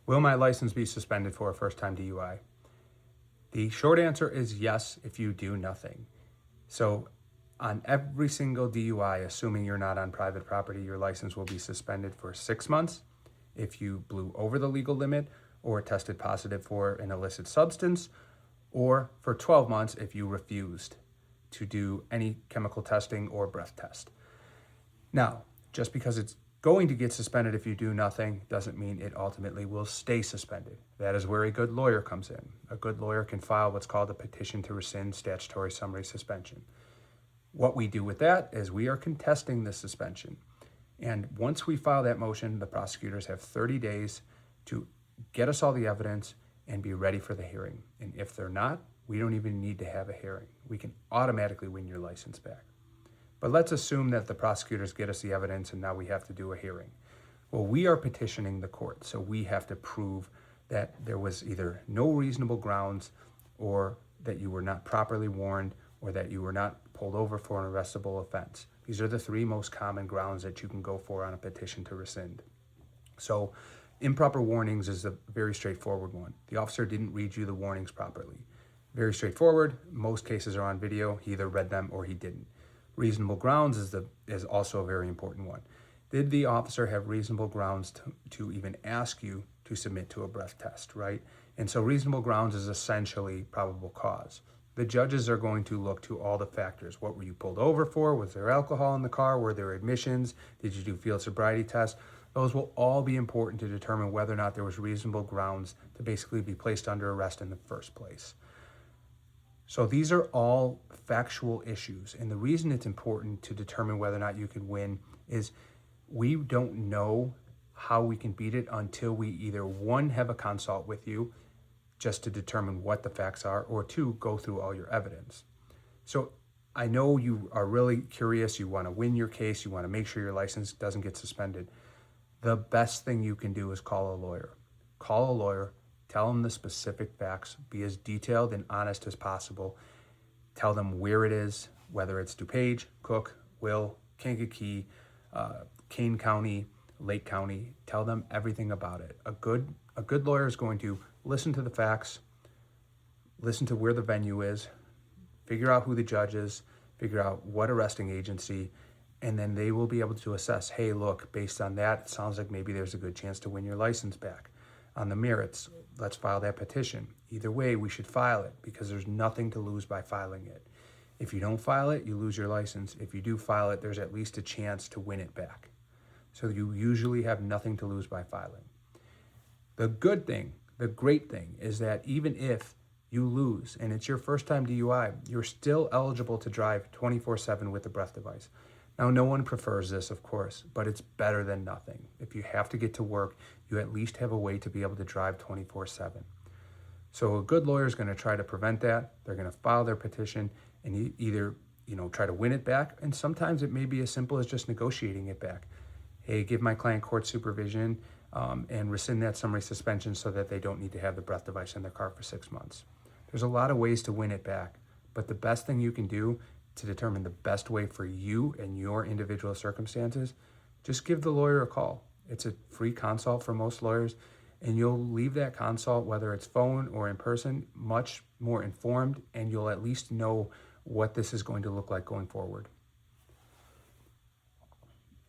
Will my license be suspended for a first-time DUI? The short answer is yes if you do nothing. So on every single DUI, assuming you're not on private property, your license will be suspended for 6 months if you blew over the legal limit or tested positive for an illicit substance, or for 12 months if you refused to do any chemical testing or breath test. Now, just because it's going to get suspended if you do nothing doesn't mean it ultimately will stay suspended. That is where a good lawyer comes in. A good lawyer can file what's called a petition to rescind statutory summary suspension. What we do with that is we are contesting the suspension. And once we file that motion, the prosecutors have 30 days to get us all the evidence and be ready for the hearing. And if they're not, we don't even need to have a hearing. We can automatically win your license back. But let's assume that the prosecutors get us the evidence and now we have to do a hearing. Well, we are petitioning the court, so we have to prove that there was either no reasonable grounds, or that you were not properly warned, or that you were not pulled over for an arrestable offense. These are the three most common grounds that you can go for on a petition to rescind. So improper warnings is a very straightforward one. The officer didn't read you the warnings properly. Very straightforward. Most cases are on video. He either read them or he didn't. Reasonable grounds is also a very important one. Did the officer have reasonable grounds to even ask you to submit to a breath test, right? And so reasonable grounds is essentially probable cause. The judges are going to look to all the factors. What were you pulled over for? Was there alcohol in the car? Were there admissions? Did you do field sobriety tests? Those will all be important to determine whether or not there was reasonable grounds to basically be placed under arrest in the first place. So these are all factual issues. And the reason it's important to determine whether or not you can win is we don't know how we can beat it until we either, one, have a consult with you just to determine what the facts are, or two, go through all your evidence. So I know you are really curious. You want to win your case. You want to make sure your license doesn't get suspended. The best thing you can do is call a lawyer. Call a lawyer. Tell them the specific facts. Be as detailed and honest as possible. Tell them where it is, whether it's DuPage, Cook, Will, Kankakee, Kane County, Lake County. Tell them everything about it. A good lawyer is going to listen to the facts, listen to where the venue is, figure out who the judge is, figure out what arresting agency, and then they will be able to assess, hey, look, based on that, it sounds like maybe there's a good chance to win your license back. On the merits, let's file that petition. Either way, we should file it because there's nothing to lose by filing it. If you don't file it, you lose your license. If you do file it, there's at least a chance to win it back. So you usually have nothing to lose by filing. The good thing, the great thing, is that even if you lose and it's your first time DUI, you're still eligible to drive 24/7 with the breath device. Now, no one prefers this, of course, but it's better than nothing. If you have to get to work, you at least have a way to be able to drive 24/7. So a good lawyer is going to try to prevent that. They're going to file their petition and either try to win it back, and sometimes it may be as simple as just negotiating it back. Hey, give my client court supervision and rescind that summary suspension so that they don't need to have the breath device in their car for 6 months. There's a lot of ways to win it back, but the best thing you can do to determine the best way for you and your individual circumstances, just give the lawyer a call. It's a free consult for most lawyers, and you'll leave that consult, whether it's phone or in person, much more informed, and you'll at least know what this is going to look like going forward.